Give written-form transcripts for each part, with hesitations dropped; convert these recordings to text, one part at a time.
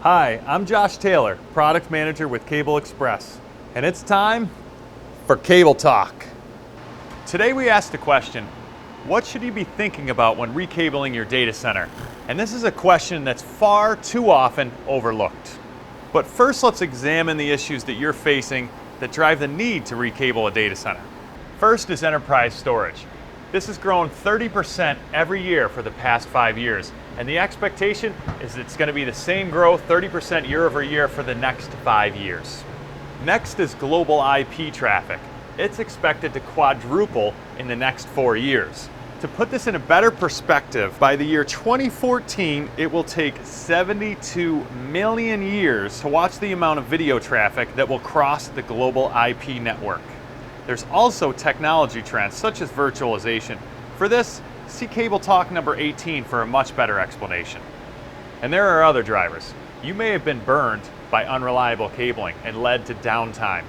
Hi, I'm Josh Taylor, Product Manager with Cable Express, and it's time for Cable Talk. Today we asked the question, what should you be thinking about when recabling your data center? And this is a question that's far too often overlooked. But first, let's examine the issues that you're facing that drive the need to recable a data center. First is enterprise storage. This has grown 30% every year for the past 5 years, and the expectation is it's going to be the same growth, 30% year over year for the next 5 years. Next is global IP traffic. It's expected to quadruple in the next 4 years. To put this in a better perspective, by the year 2014, it will take 72 million years to watch the amount of video traffic that will cross the global IP network. There's also technology trends such as virtualization. For this, see Cable Talk number 18 for a much better explanation. And there are other drivers. You may have been burned by unreliable cabling and led to downtime.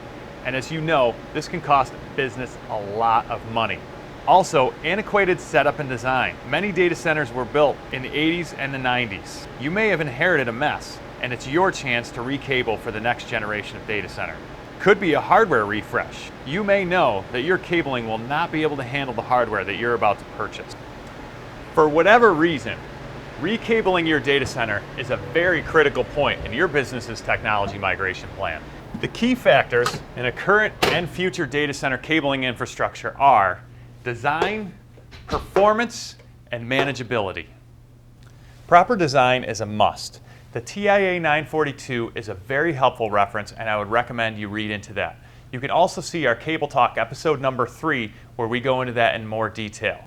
And as you know, this can cost business a lot of money. Also, antiquated setup and design. Many data centers were built in the 80s and the 90s. You may have inherited a mess, and it's your chance to recable for the next generation of data center. Could be a hardware refresh. You may know that your cabling will not be able to handle the hardware that you're about to purchase. For whatever reason, recabling your data center is a very critical point in your business's technology migration plan. The key factors in a current and future data center cabling infrastructure are design, performance, and manageability. Proper design is a must. The TIA 942 is a very helpful reference, and I would recommend you read into that. You can also see our Cable Talk episode number 3 where we go into that in more detail.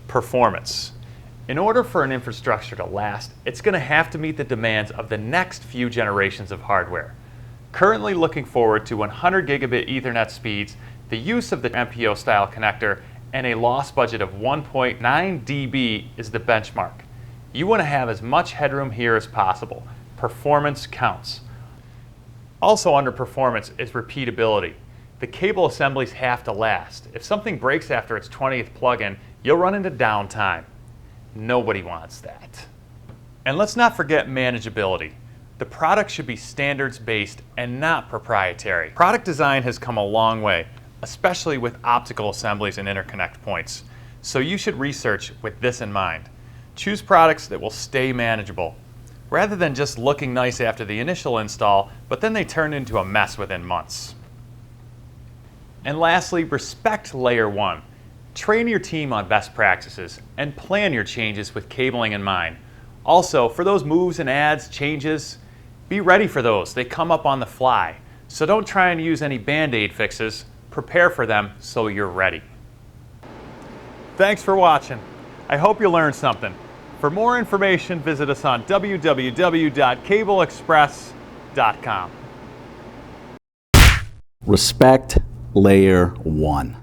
Performance. In order for an infrastructure to last, it's going to have to meet the demands of the next few generations of hardware. Currently looking forward to 100 gigabit Ethernet speeds, the use of the MPO style connector, and a loss budget of 1.9 dB is the benchmark. You want to have as much headroom here as possible. Performance counts. Also under performance is repeatability. The cable assemblies have to last. If something breaks after its 20th plug-in, you'll run into downtime. Nobody wants that. And let's not forget manageability. The product should be standards-based and not proprietary. Product design has come a long way, especially with optical assemblies and interconnect points. So you should research with this in mind. Choose products that will stay manageable, rather than just looking nice after the initial install, but then they turn into a mess within months. And lastly, respect layer 1. Train your team on best practices and plan your changes with cabling in mind. Also, for those moves and adds, changes, be ready for those. They come up on the fly. So don't try and use any band-aid fixes. Prepare for them so you're ready. Thanks for watching. I hope you learned something. For more information, visit us on www.cableexpress.com. Respect layer 1.